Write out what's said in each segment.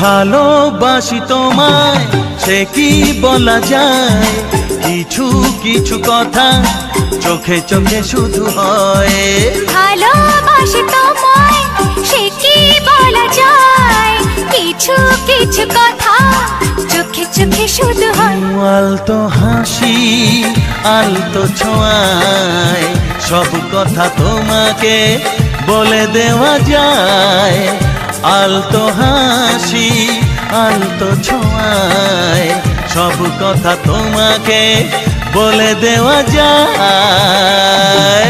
ভালোবাসি তোমায় সে কি বলা যায়, কিছু কিছু কথা চোখে চোখে শুধু হয়। ভালোবাসি তোমায় সে কি বলা যায়, কিছু কিছু কথা চোখে চোখে শুধু হয়। আলতো হাসি আলতো ছোঁয়ায় সব কথা তোমাকে বলে দেওয়া যায়। আলতো হাসি আলতো ছোঁয়ায় সব কথা তোমাকে বলে দেওয়া যায়।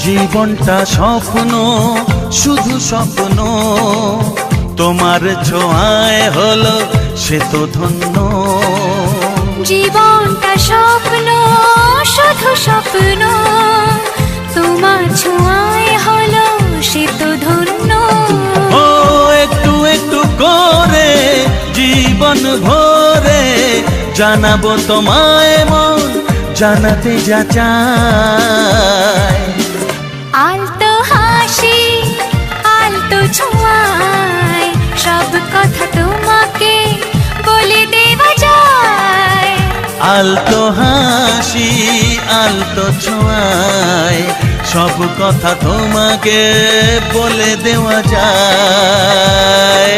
জীবনটা স্বপ্ন শুধু স্বপ্ন, তোমার ছোঁয়ায় হলো সে তো ধন্য। জীবনটা স্বপ্ন শুধু স্বপ্ন, তোমার ছোঁয়ায় হলো সে তো ধন্য। ও একটু একটু করে জীবন ভরে জানাবো তোমায় মন জানাতে যা চায়। আলতো হাসি আলতো ছোঁয়ায় সব কথা তোমাকে বলে দেওয়া যায়। আলতো হাসি আলতো ছোঁয়ায় সব কথা তোমাকে বলে দেওয়া যায়।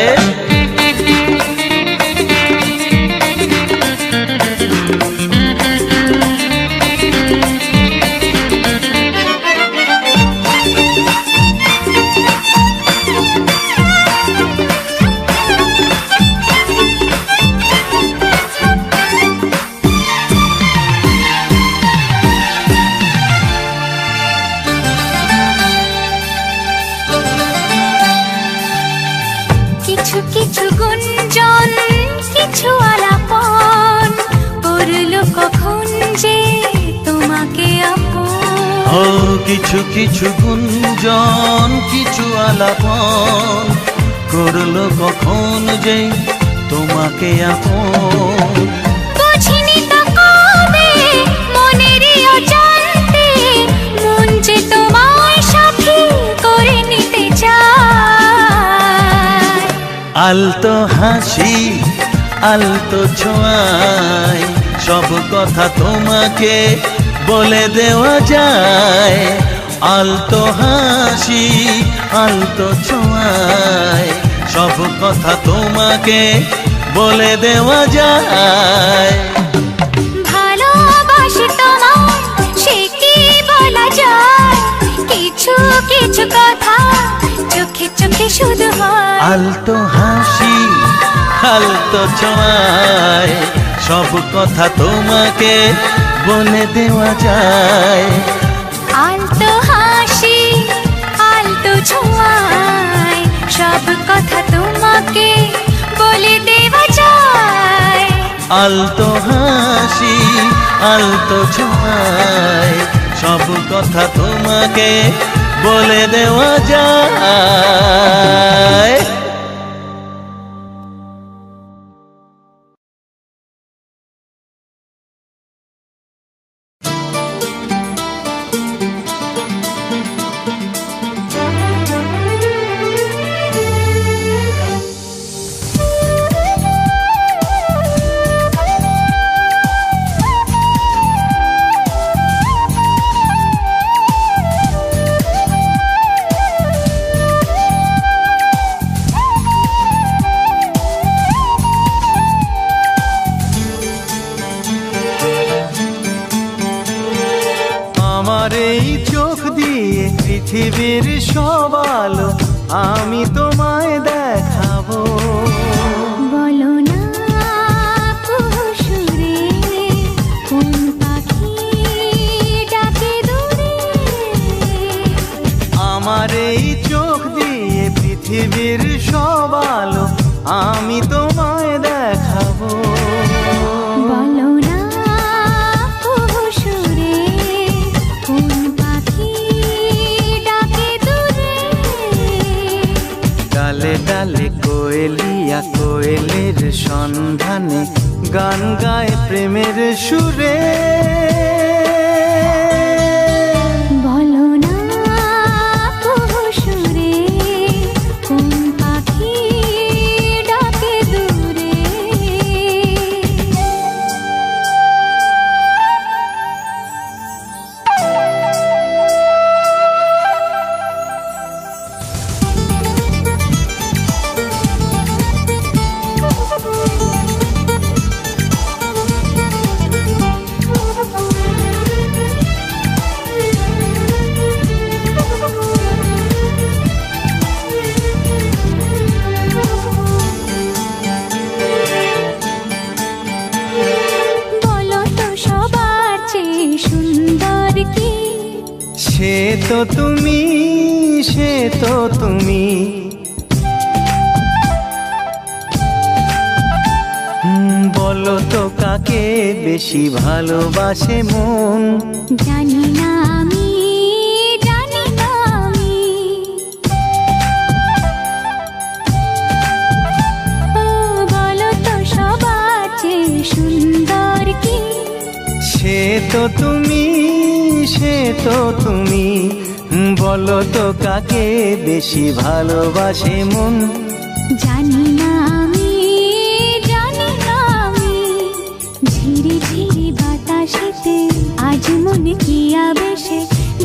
কিছু কিছু গুঞ্জন কিছু আলাপন করলো কখন যে তোমাকে আপন। ও কিছু কিছু গুঞ্জন কিছু আলাপন করলো কখন যে তোমাকে আপন। বুঝিনি তো কবে মনেরই অজান্তে মন যে তোমায় সাথী করে নিতে চায়। আলতো হাসি আলতো ছোঁয়ায় সব কথা তোমাকে বলে দেওয়া যায়। আলতো হাসি আলতো ছোঁয়ায় সব কথা তোমাকে বলে দেওয়া যায়। ভালোবাসি তোমায় সে কি বলা যায়, কিছু কিছু কথা চোখে চোখে শুধু হয়। আলতো হাসি আলতো ছোঁয়ায় সব কথা তোমাকে বলে দেওয়া যায়। আলতো হাসি আলতো ছোঁয়ায় সব কথা তোমাকে বলে দেওয়া যায়। আলতো হাসি আলতো ছোঁয়ায় সব কথা তোমাকে বলে দেওয়া যায়। পৃথিবীর সব আলো আমি তোমায় দেখাবো। বলো না কুহুসুরে কোন পাখি ডাকে দূরে। আমার এই চোখ দিয়ে পৃথিবীর সব আলো আমি তোমায় দেখাবো। বলো না কুহুসুরে কোন পাখি ডাকে দূরে। ডালে ডালে কোয়েলিয়া কোয়েলের সন্ধানে গান গায় প্রেমের সুরে। বলো না কুহুসুরে কোন পাখি ডাকে দূরে। বলো তো সবার চেয়ে সুন্দর কি? সে তো তুমি, সে তো তুমি। বলো তো কাকে বেশি ভালোবাসে মন? জানি না আমি, জানি না আমি। ও বলো তো সবার চেয়ে সুন্দর কি? সে তো তুমি, সে তো তুমি। বলো তো কাকে বেশি ভালোবাসে মন? জানি না আমি, জানি না আমি। ঝিরি ঝিরি বাতাসেতে আজ মনে কি আবেশে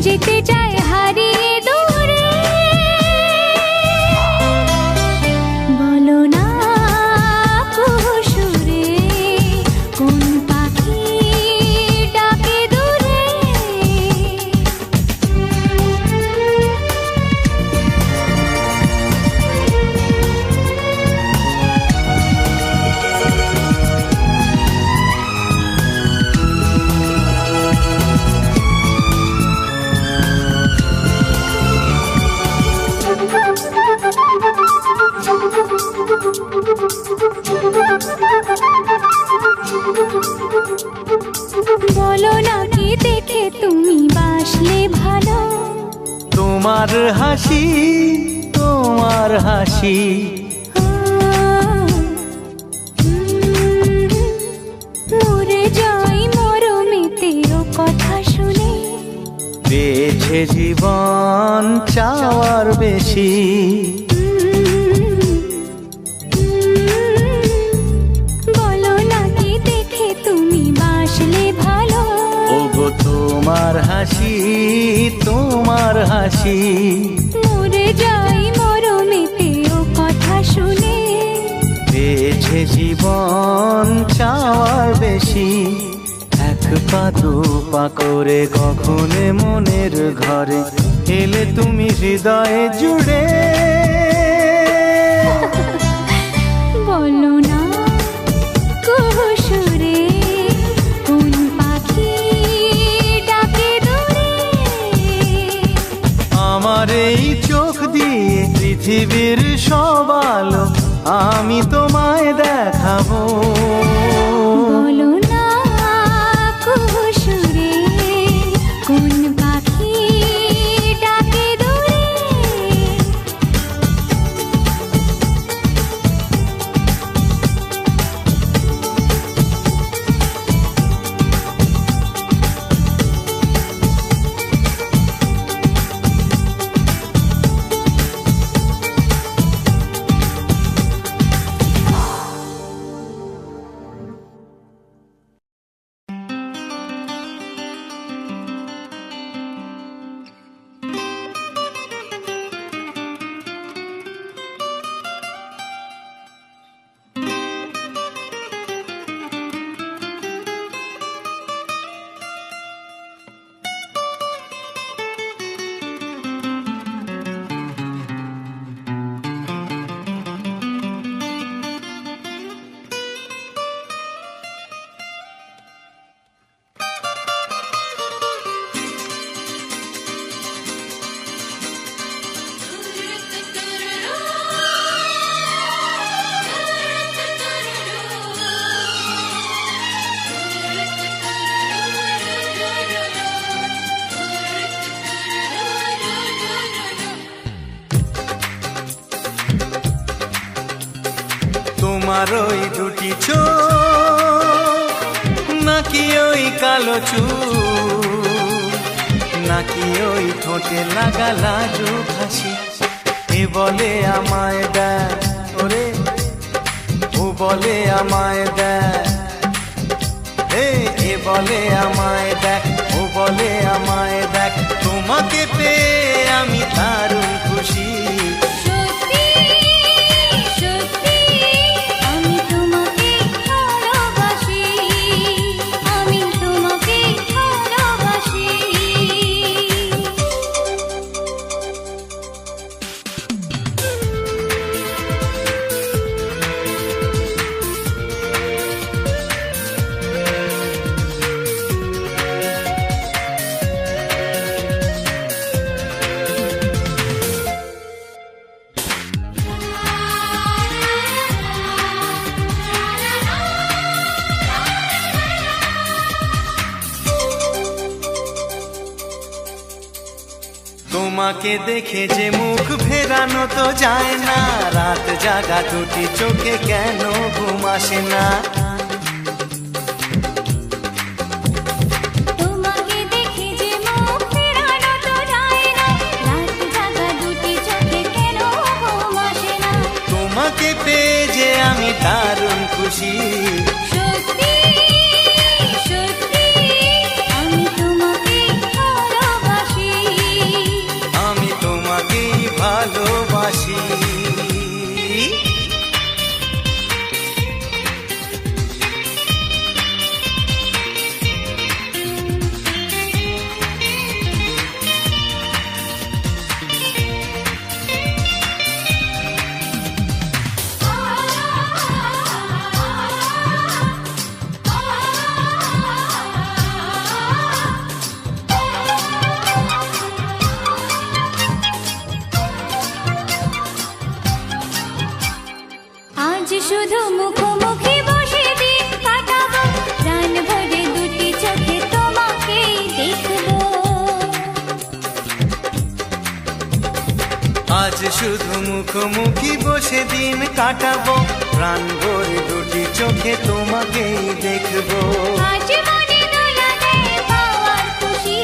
যেতে চায় হারিয়ে দূরে। বলো না কুহুসুরে কোন পাখি ডাকে দূরে। বলো না কি দেখে তুমি বাসলে ভালো? তোমার হাসি, তোমার হাসি। মরে যাই মরমেতে ও কথা শুনে। পেয়েছে জীবন চাওয়ার বেশি। বলো না কি দেখে তুমি বাসলে ভালো? ওগো তোমার হাসি, তোমার হাসি। মরে যাই মরমেতে ও কথা শুনে। পেয়েছে জীবন চাওয়ার বেশি। এক পা দু পা করে কখনে মনের ঘরে এলে তুমি হৃদয়ে জুড়ে। বলো না কুহুসুরে কোন পাখি ডাকে দূরে। আমার এই চোখ দিয়ে পৃথিবীর সব আলো আমি তোমায় দেখাবো। বলো না কুহুসুরে কোন পাখি ডাকে দূরে। তোমার ওই দুটি চোখ, নাকি ওই কালো চুল, নাকি ওই ঠোঁটে লাগা লাজুক হাসি। এ বলে আমায় দেখ ওরে, ও বলে আমায় দেখ, এ বলে আমায় দেখ, ও বলে আমায় দেখ, তোমাকে পেয়ে আমি দারুণ খুশি। সত্যি সত্যি আমি তোমাকে ভালোবাসি, আমি তোমাকে ভালোবাসি। তোমাকে দেখে যে মুখ ফেরানো তো যায় না, রাত জাগা দুটি চোখে কেন ঘুম আসে না। তোমাকে দেখে যে মুখ ফেরানো তো যায় না, রাত জাগা দুটি চোখে কেন ঘুম আসে না। তোমাকে পেয়ে যে আমি দারুণ খুশি। সত্যি সত্যি আমি তোমাকে ভালোবাসি, আমি তোমাকেই ভালোবাসি। আজ শুধু মুখোমুখি বসে দিন কাটাবো, প্রাণ ভরে দুটি চোখে তোমাকেই দেখবো। আজ শুধু মুখোমুখি বসে দিন কাটাবো, প্রাণ ভরে দুটি চোখে তোমাকেই দেখবো। আজ মনে দোলা দেয় পাওয়ার খুশি।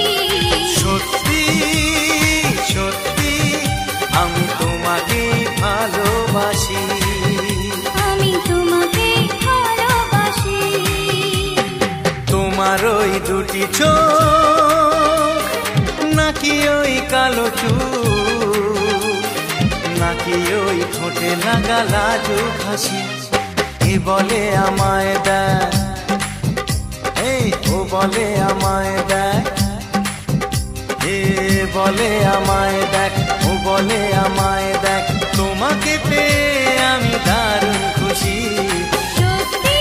সত্যি সত্যি আমি তোমাকেই ভালোবাসি। আমি তোমাকে ভালোবাসি। তোমার ওই দুটি চোখ, নাকি ওই কালো চুল, নাকি ওই ঠোঁটে লাগা লাজুক হাসি। এ বলে আমায় দেখ, ও বলে আমায় দেখ, এ বলে আমায় দেখ, ও বলে আমায় দেখ, তোমাকে পেয়ে আমি দারুণ খুশি। সত্যি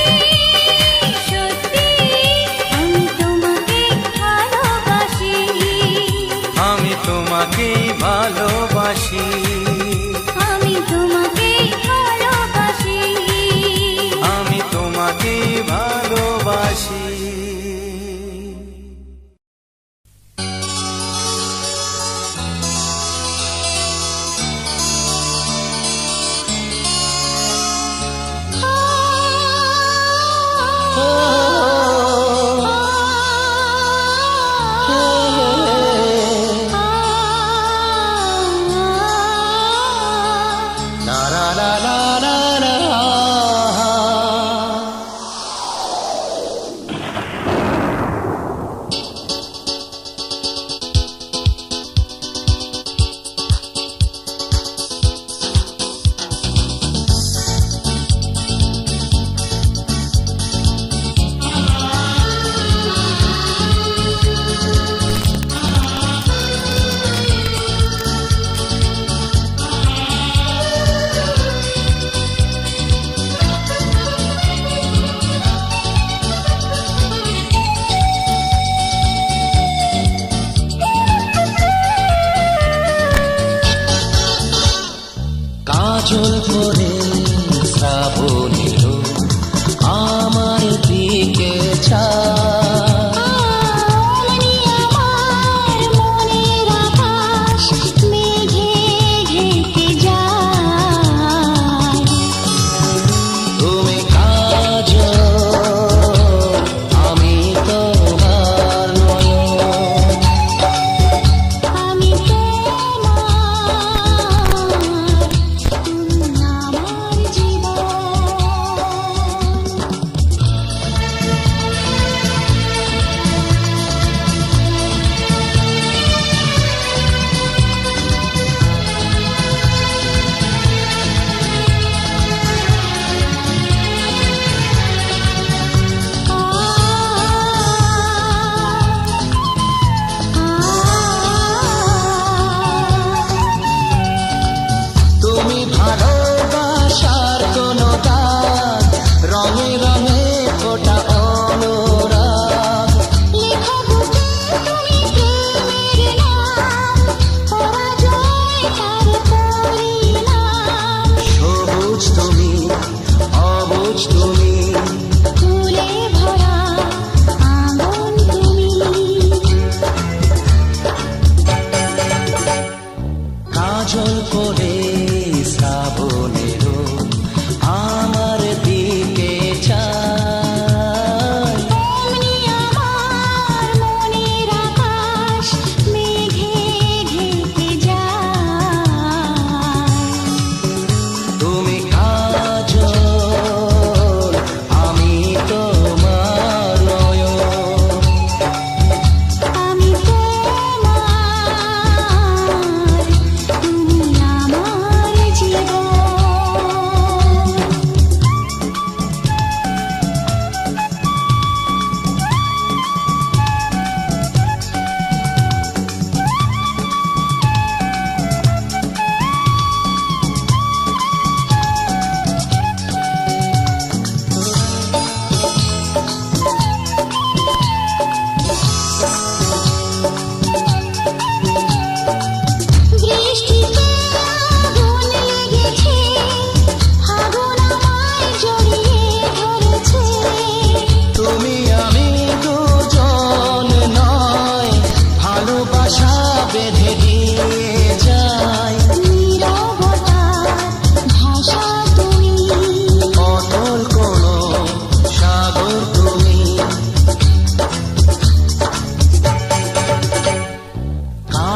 সত্যি আমি তোমাকে ভালোবাসি, আমি তোমাকেই ভালোবাসি। আমি তোমাকে ভালোবাসি, আমি তোমাকেই ভালোবাসি। কাজল করে শ্রাবণ এলো আমার দিকে তুমি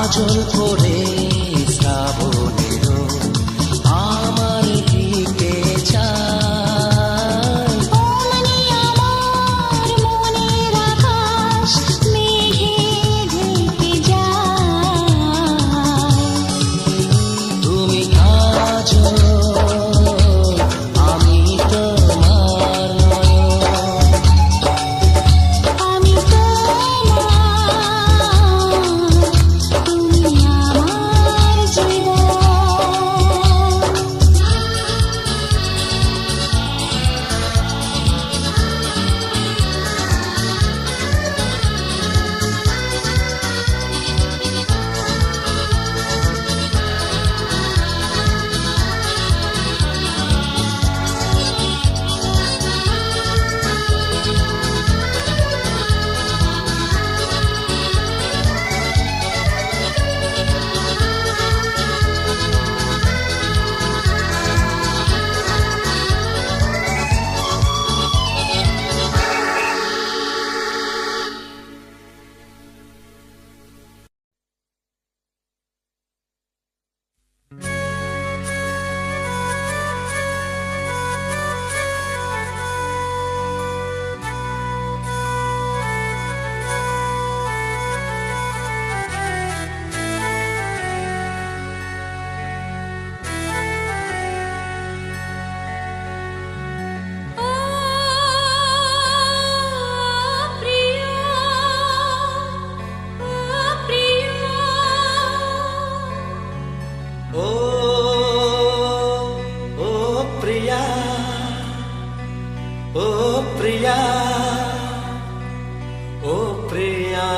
কাজল করে শ্রাবণের আমার দিকে চায়। ওমনি আমার মনের আকাশ মেঘে ঢেকে যায়। তুমি কাজল, আমি তোমার নয়ন। আমি তোমার, তুমি আমার জীবন। ও ও প্রিয়া, ও প্রিয়া, ও প্রিয়া।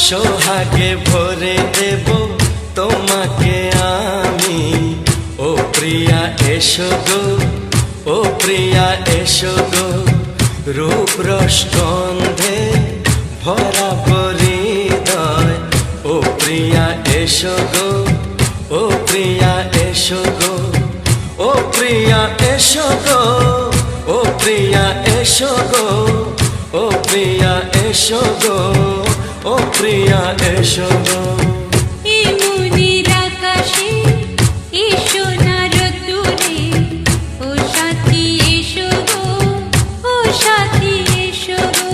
সোহাগে ভরে দেব তোমাকে আমি, ও প্রিয়া এসো গো, ও প্রিয়া এসো গো। রূপ রস গন্ধে ভরা হৃদয়, ও প্রিয়া এসো গো, ও প্রিয়া এসো গো, ও প্রিয়া এসো গো, ও প্রিয়া এসো গো, ও প্রিয়া এসো গো, ও প্রিয়া এসো গো। মনির আকাশে এসো না রোদ্দুরে, ও সাথী এসো গো, ও সাথী এসো গো।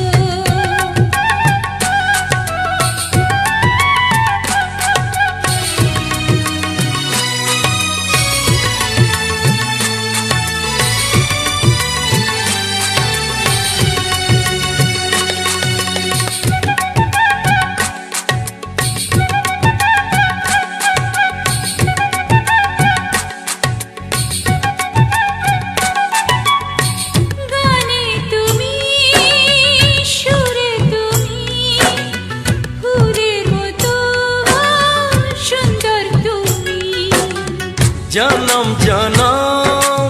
গানে তুমি, সুরে তুমি, ফুলের মতো সুন্দর তুমি। জনম জনম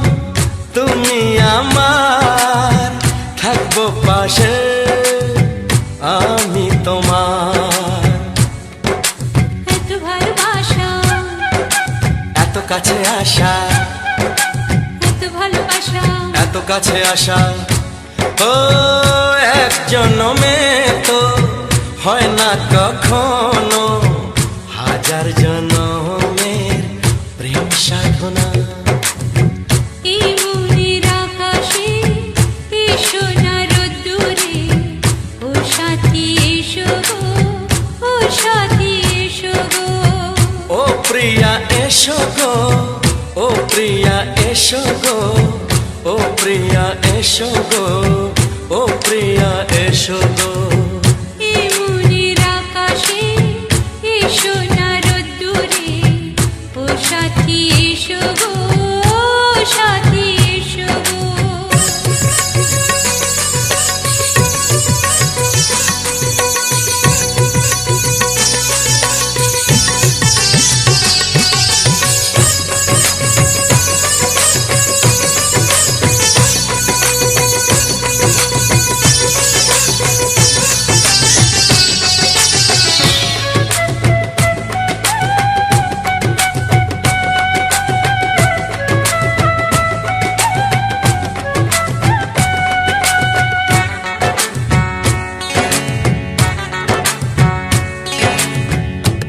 তুমি আমার, থাকবো পাশে আমি তোমার। এত ভালোবাসা, এত কাছে আসা, এত ভালোবাসা, এত কাছে আসা, ও এক জনমে তো হয় না কখনো, হাজার জনমের প্রেম সাধনা। এই মনির আকাশে এসো গো ও প্রিয়া এসো গো ও প্রিয়া এসো গো এ মনের আকাশে এসো না রোদ্দুরে ও সাথী এসো গো সাথী এসো গো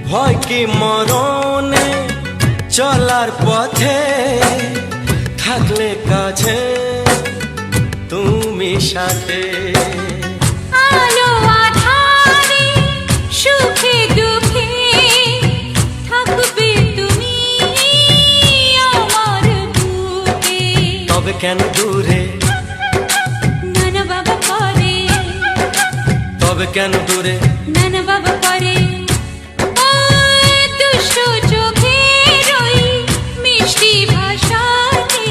ভয় কি মরণে চলার পথে থাকলে কাছে তুমি সাথে আলো আধারে সুখে দুঃখে থাকবে তুমি আমার বুকে তবে কেন দূরে নানা বাবা করে তবে কেন দূরে নানা বাবা করে ওই দুষ্ট চোখের ওই মিষ্টি ভাষাতে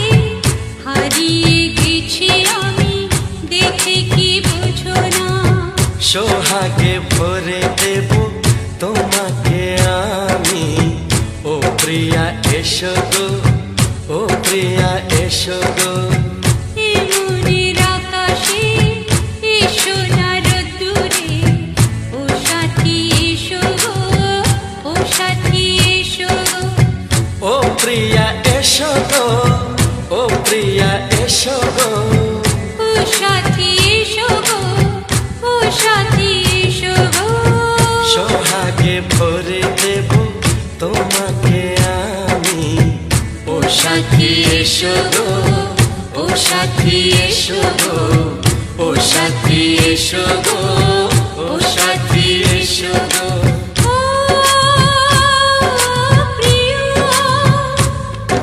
হারিয়ে গেছি আমি দেখে কি বুঝো না সোহাগে ভরে দেব তোমাকে আমি ও প্রিয়া এসো গো ও প্রিয়া এসো গো এ মনের আকাশে এসো না রোদ্দুরে ও সাথী এসো গো ও সাথী এসো গো ও প্রিয়া এসো গো ও প্রিয়া এসো গো ও সাথী এসো গো ও সাথী এসো গো সোহাগে ভরে দেব তোমাকে আমি ও সাথী এসো গো ও সাথী এসো গো ও সাথী এসো গো ও সাথী এসো গো ও প্রিয়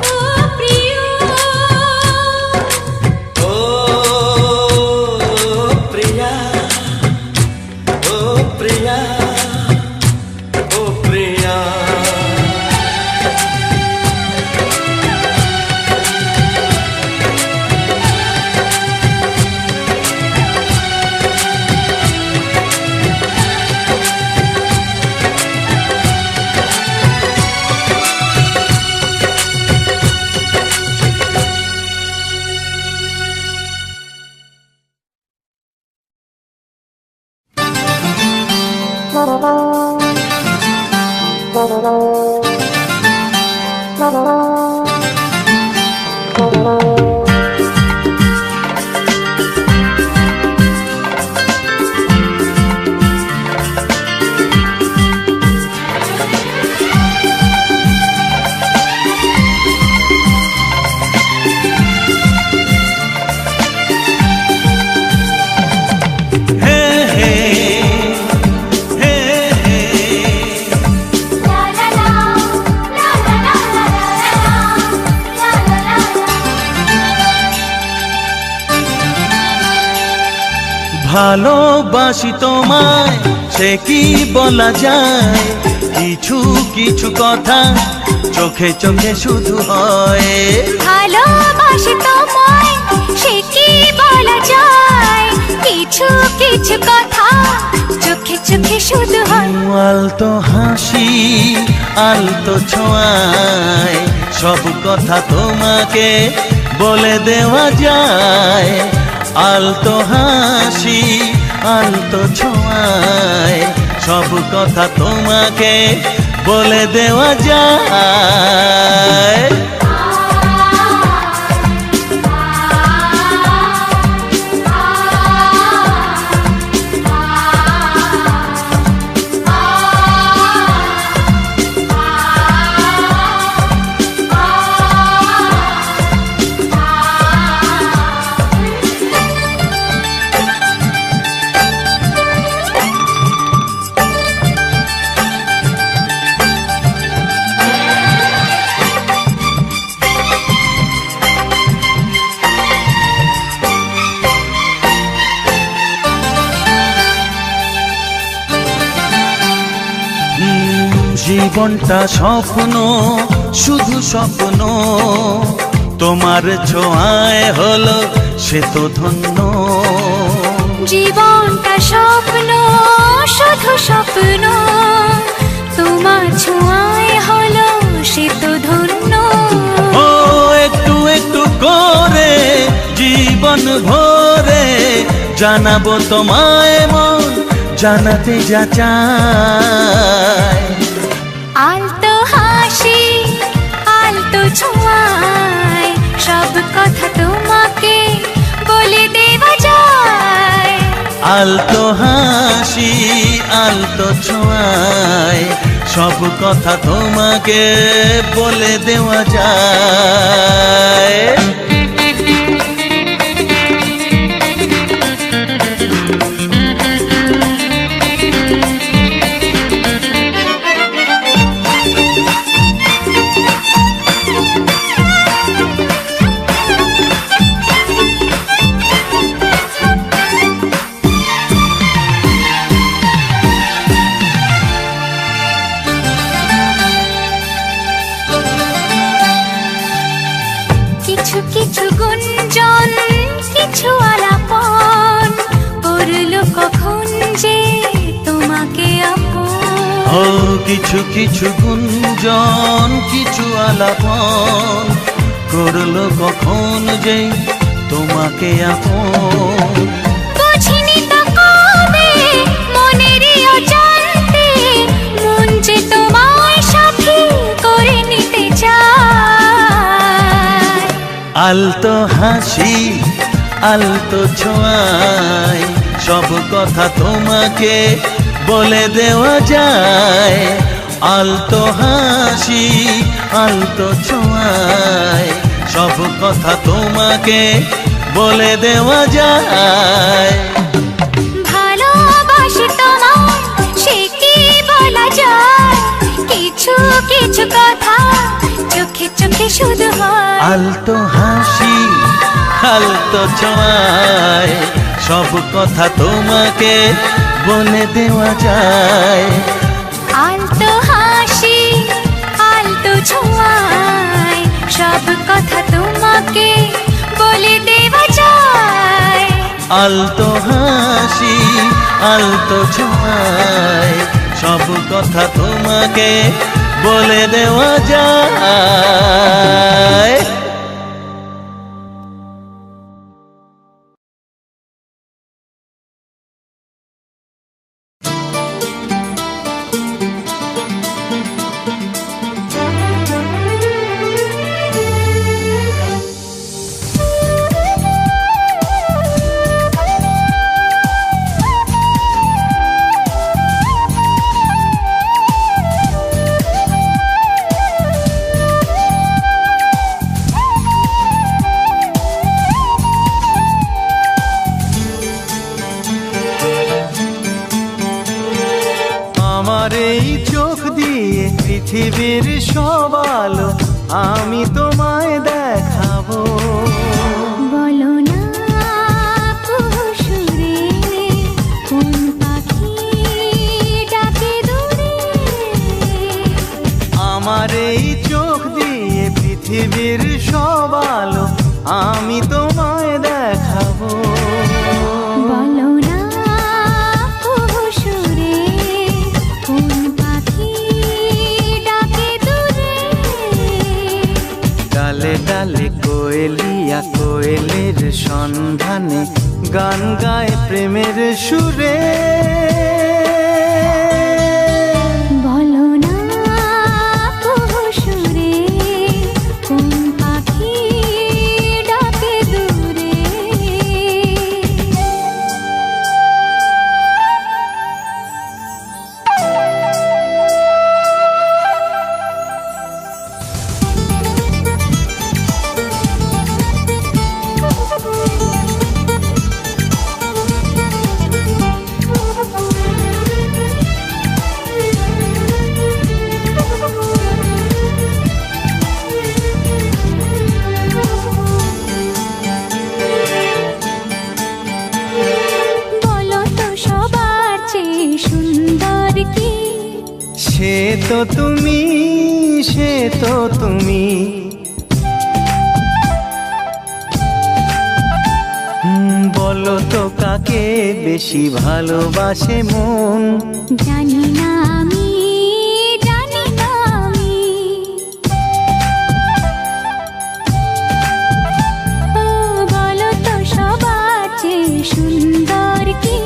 ও প্রিয় ও প্রিয়া ও প্রিয়া ও প্রিয়া হে হে হে হে লা লা লা লা লা লা লা লা লা লা ভালোবাসি তোমায় সে কি বলা যায় কিছু কিছু কথা চোখে চোখে শুধু হয় ভালোবাসি তোমায় সে কি বলা যায় কিছু কিছু কথা চোখে চোখে শুধু হয় আলতো হাসি আলতো ছোঁয়ায় সব কথা তোমাকে বলে দেওয়া যায় আলতো হাসি আলতো ছোঁয়ায় সব কথা তোমাকে বলে দেওয়া যায় জীবনটা স্বপ্ন, শুধু স্বপ্ন, তোমার ছোঁয়ায় হলো সে তো ধন্য। জীবনটা স্বপ্ন, শুধু স্বপ্ন, তোমার ছোঁয়ায় হলো সে তো ধন্য। ও একটু একটু করে জীবন ভরে জানাবো তোমায় মন জানাতে যা চায়। আলতো হাসি, আলতো ছোঁয়ায় সব কথা তোমাকে বলে দেওয়া যায়। আলতো হাসি, আলতো ছোঁয়ায় সব কথা তোমাকে বলে দেওয়া যায়। কিছু কিছু গুঞ্জন, কিছু আলাপন করলো কখন যে তোমাকে আপন। ও কিছু কিছু গুঞ্জন, কিছু আলাপন করলো কখন যে তোমাকে আপন। বুঝিনি তো কবে মনেরই অজান্তে মন যে তোমায় সাথী করে নিতে চায়। আলতো হাসি, আলতো ছোঁয়ায় সব কথা তোমাকে বলে দেওয়া যায়। আলতো হাসি, আলতো ছোঁয়ায় সব কথা তোমাকে বলে দেওয়া যায়। ভালোবাসি তোমায় সে কি বলা যায়, কিছু কিছু কথা চোখে চোখে শুধু হয়। আলতো হাসি, আলতো ছোঁয়ায় সব কথা তোমাকে বলে দেওয়া যায়। আলতো হাসি, আলতো ছোঁয়ায় সব কথা তোমাকে বলে দেওয়া যায়। আলতো হাসি, আলতো ছোঁয়ায় সব কথা তোমাকে বলে দেওয়া যায়। আমার এই চোখ দিয়ে পৃথিবীর সব আলো আমি তোমায় দেখাবো। বলো না কুসুরে কোন পাখি ডাকে দূরে। আমার এই চোখ দিয়ে পৃথিবীর সব আলো আমি তোমায় দেখাবো। বলো না কুসুরে কোন পাখি ডাকে দূরে। ডালে ডালে কোয়েলিয়া কোয়েলের সন্ধানে গান গায় প্রেমের সুরে। বলো না কুসুরে কোন পাখি ডাকে দূরে। তো তুমি, সে তো তুমি। বলো তো কাকে বেশি ভালোবাসে মন? জানি না আমি, জানি না আমি। ও বলো তো সবার চেয়ে সুন্দর কি?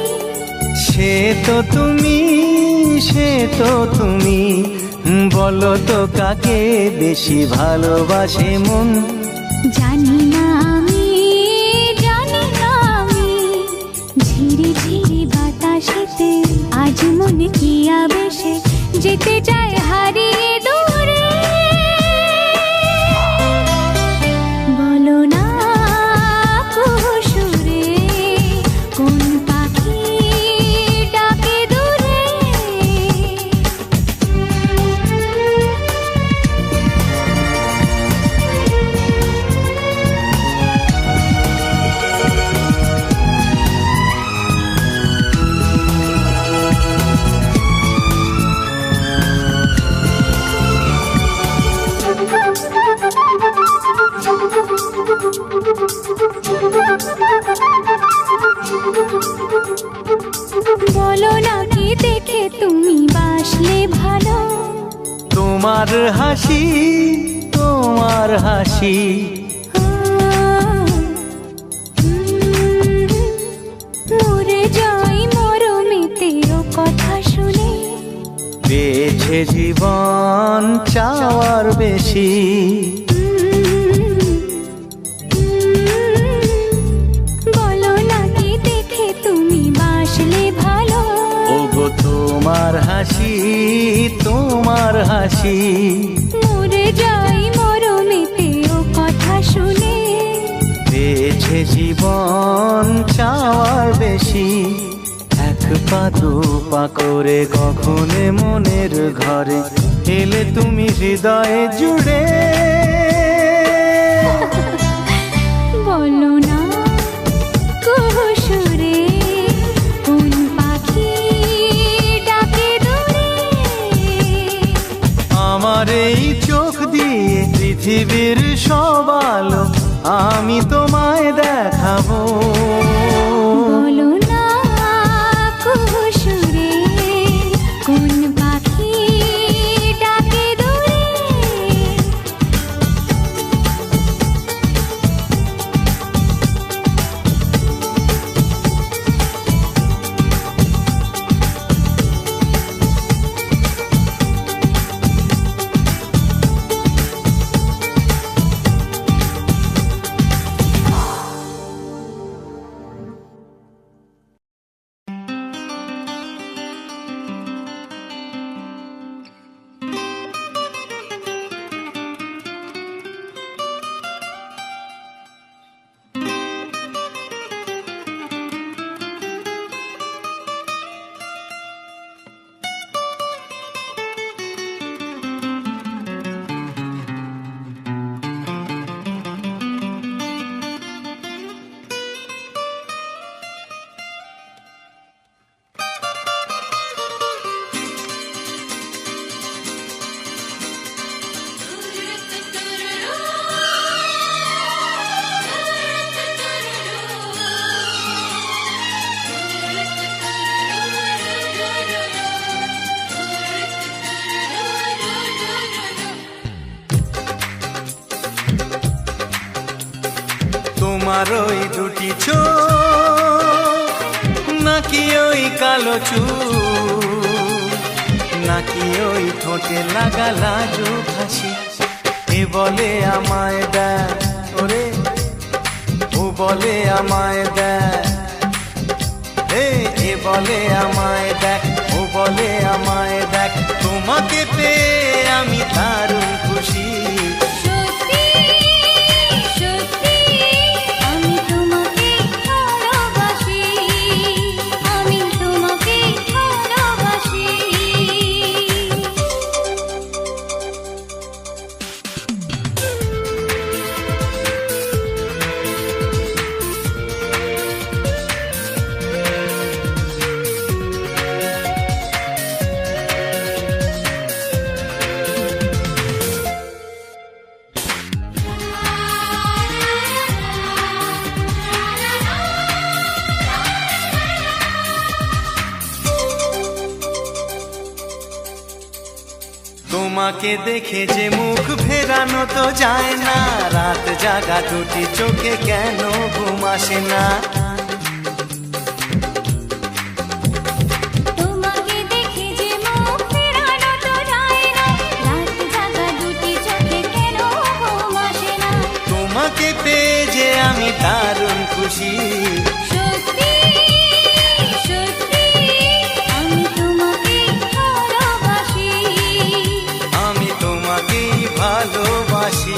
সে তো তুমি, সে তো তুমি। বলো তো কাকে বেশি ভালোবাসে মন? জানি না আমি, জানি না আমি। ঝিরি ঝিরি বাতাসেতে আজ মনে কি আবেশে যেতে চায় হারিয়ে দূরে। বলো না কুহুসুরে কোন পাখি ডাকে দূরে। বলো না কি দেখে তুমি বাসলে ভালো? তোমার হাসি, তোমার হাসি। মরে যাই মরমেতে ও কথা শুনে। পেয়েছে জীবন চাওয়ার বেশি। বলো না কি দেখে তুমি বাসলে ভালো? ওগো তোমার হাসি, তোমার হাসি। মরে যাই মরমেতে ও কথা শুনে। পেয়েছে জীবন চাওয়ার বেশি। এক পা দু পা করে কখনো মনের ঘরে এলে তুমি হৃদয়ে জুড়ে। বলো না কুহুসুরে কোন পাখি ডাকে দূরে। আমার এই চোখ দিয়ে পৃথিবীর সব আলো আমি তোমায় দেখাবো। বলো না কুহুসুরে কোন পাখি ডাকে দূরে। তোমার ওই দুটি চোখ নাকি ওই কালো চুল, নাকি ওই ঠোঁটে লাগা লাজুক হাসি। এ বলে আমায় দেখ ওরে, ও বলে আমায় দেখ। এ বলে আমায় দেখ, ও বলে আমায় দেখ। তোমাকে পেয়ে আমি দারুণ খুশি। সত্যি সত্যি আমি তোমাকে ভালোবাসি, আমি তোমাকে ভালোবাসি। তোমাকে দেখে যে মুখ ফেরানো তো যায় না, রাত জাগা দুটি চোখে কেন ঘুম আসে না। তোমাকে দেখে যে মুখ ফেরানো তো যায় না, রাত জাগা দুটি চোখে কেন ঘুম আসে না। তোমাকে পেয়ে যে আমি দারুণ খুশি, সত্যি সত্যি আমি তোমাকে ভালোবাসি, আমি তোমাকেই ভালোবাসি।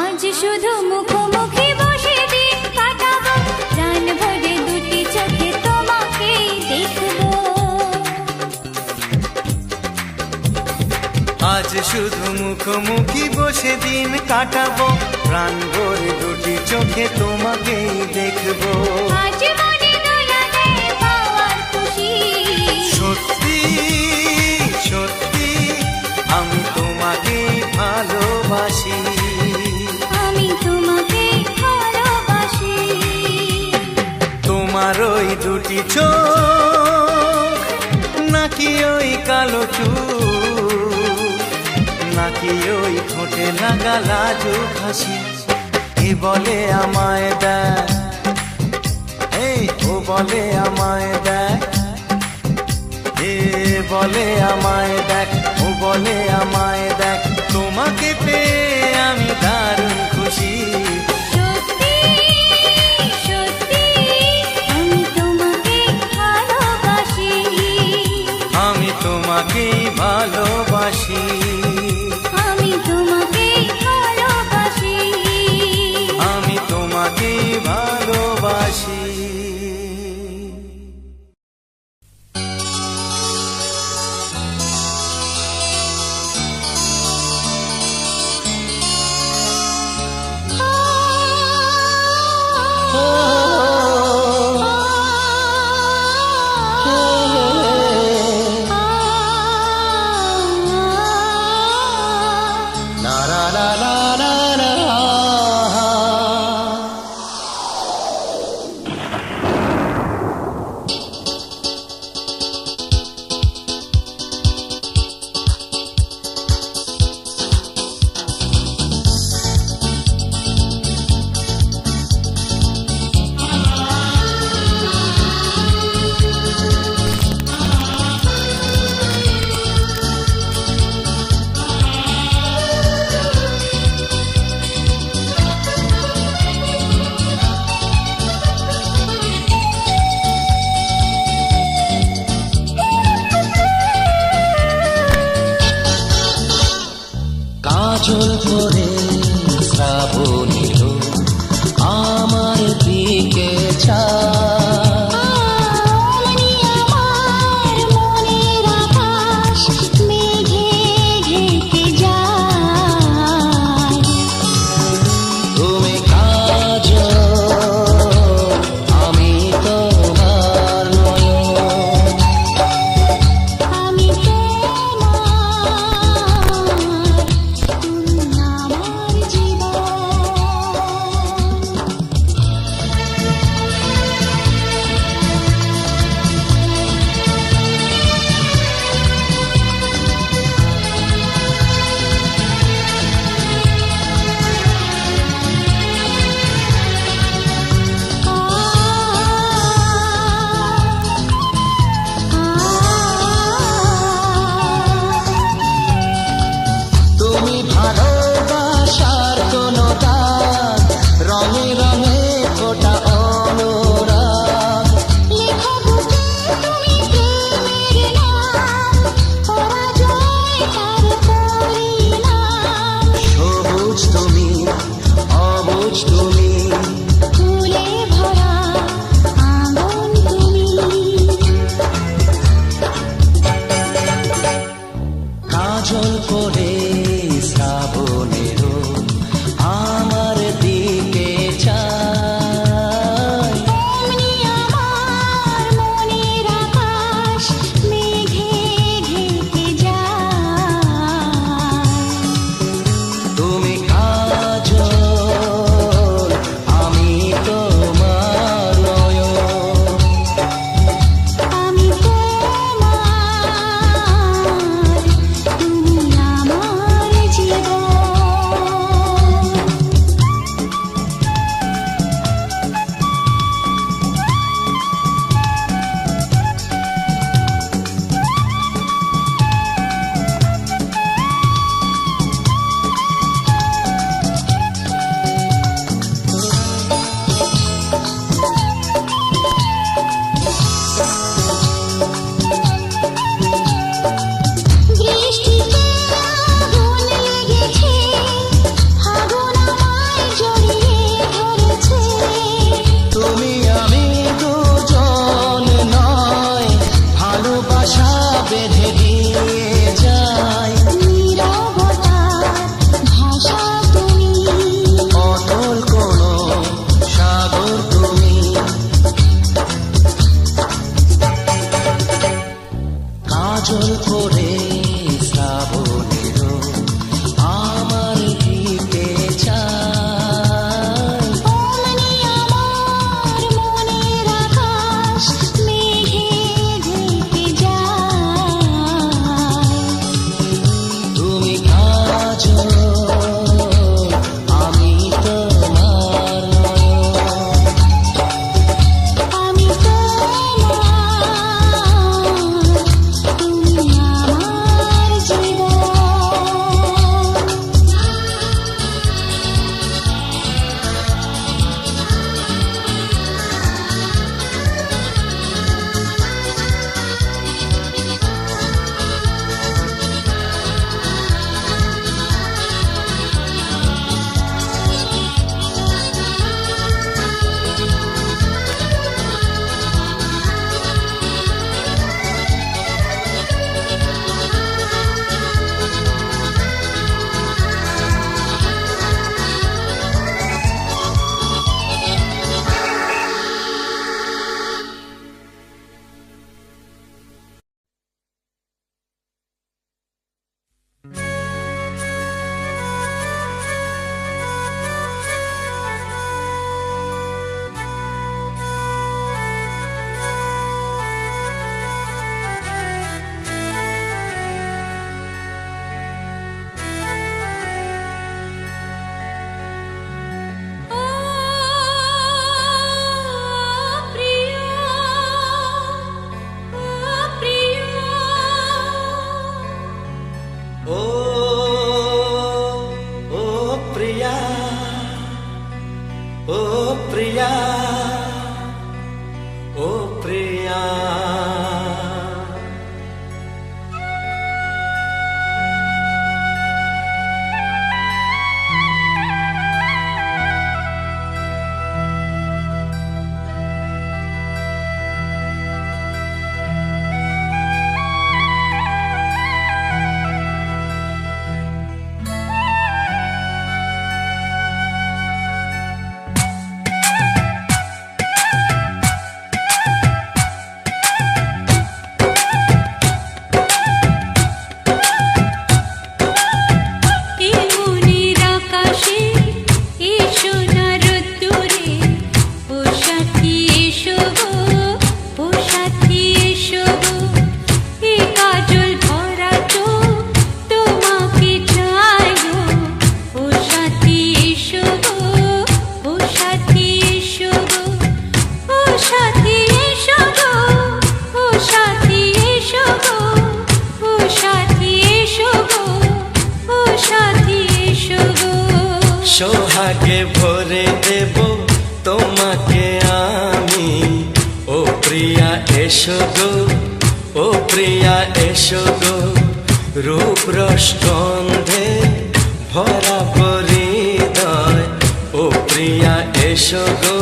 আজ শুধু মুখোমুখি বসে দিন কাটাবো, প্রাণ ভরে দুটি চোখে তোমাকেই দেখবো। আজ শুধু মুখোমুখি বসে দিন কাটাবো, প্রাণ ভরে দুটি চোখে তোমাকেই দেখবো। আজ মনে দোলা দেয় পাওয়ার খুশি, সত্যি সত্যি আমি তোমাকেই ভালোবাসি, আমি তোমাকে ভালোবাসি। তোমার ওই দুটি চোখ নাকি ওই কালো চুল, নাকি ওই ঠোঁটে লাগা লাজুক হাসি, এ বলে আমায় দেখ, এই ও বলে আমায় দেখ, এ বলে আমায় দেখ, ও বলে আমায় দেখ, তোমাকে পেয়ে আমি দারুণ খুশি। সত্যি সত্যি আমি তোমাকে ভালোবাসি, আমি তোমাকেই ভালোবাসি, আমি তোমাকে ভালোবাসি, আমি তোমাকেই ভালোবাসি। La la la la la la. ও প্রিয়া, ও প্রিয়া। সোহাগে ভরে দেব তোমাকে আমি, ও প্রিয়া এসো গো, ও প্রিয়া এসো গো। রূপ রস গন্ধে ভরা হৃদয়, ও প্রিয়া এসো গো,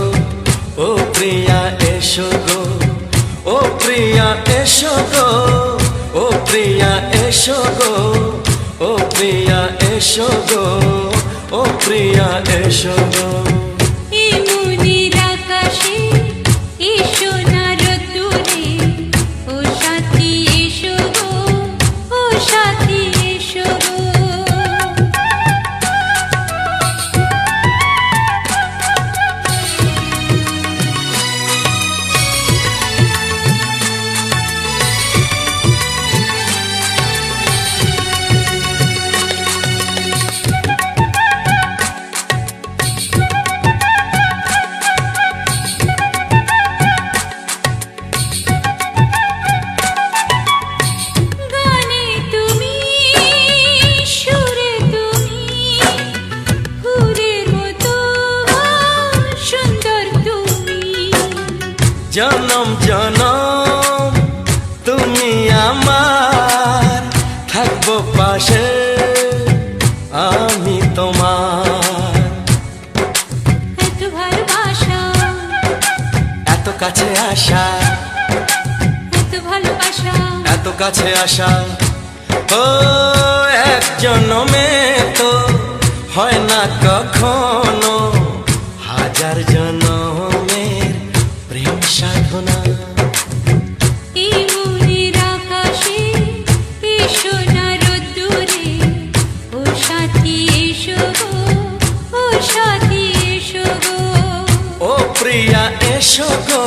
ও প্রিয়া এসো গো, ও প্রিয়া এসো গো, ও প্রিয়া এসো গো, ও প্রিয়া এসো গো, ও প্রিয়া এসো গো। এই মনির আকাশে এসো না রোদ্দুরে, ও সাথী এসো গো, ও সাথী এসো গো। জনম জনম তুমি আমার, থাকবো পাশে আমি তোমার। এত ভালোবাসা, এত কাছে আসা, এত ভালোবাসা, এত কাছে আসা, ও এক জনমে তো হয় না কখনো, হাজার জনমের প্রেম সাধনা। এই মনির আকাশে এসো না রোদ্দুরে, ও সাথী এসো গো, ও সাথী এসো গো। ও প্রিয়া এসো গো,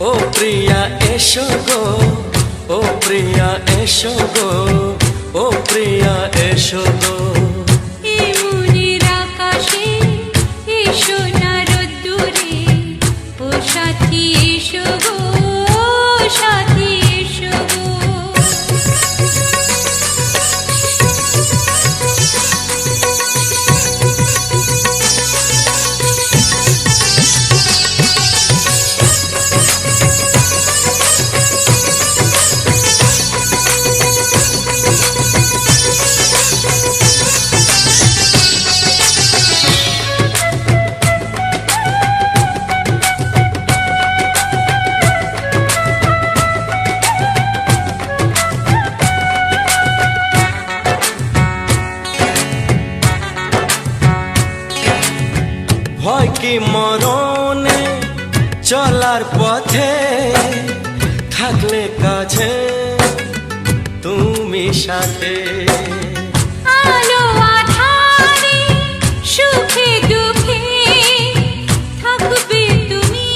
ও প্রিয়া এসো গো, ও প্রিয়া এসো গো, ও প্রিয়া এসো গো। এই মনির আকাশে এসো না রোদ্দুরে, ও সাথী এসো গো, ও সাথী এসো গো। ভয় কি মরণে চলার পথে, থাকলে কাছে তুমি সাথে। আলো আঁধারে সুখে দুঃখে থাকবে তুমি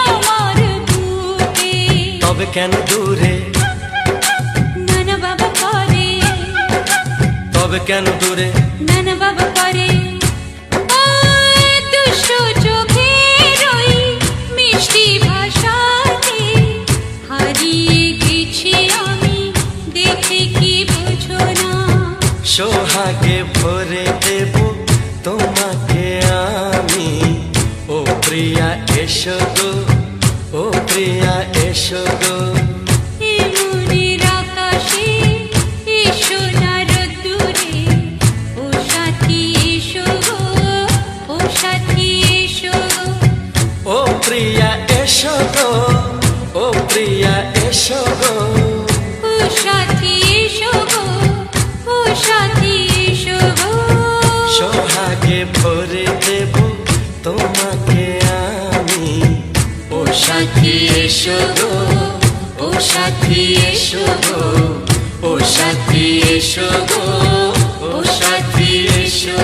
আমার বুকে। তবে কেন দূরে, নানা বাবা করে, তবে কেন দূরে, নানা বাবা করে। দুষ্ট চোখের ওই মিষ্টি ভাষাতে হারিয়ে গেছি আমি, দেখে কি বোঝো না। সোহাগে ভরে দেব তোমাকে আমি, এসো গো ও প্রিয়া এসো গো এ মনের আকাশে এসো না রোদ্দুরে ও সাথী এসো গো ও সাথী এসো ও প্রিয়া এসো গো ও প্রিয়া এসো গো ও সাথী এসো গো ও সাথী এসো গো সোহাগে ভরে দেব তোমাকে আমি ও সাথী এসো গো ও সাথী এসো গো ও সাথী এসো গো ও সাথী এসো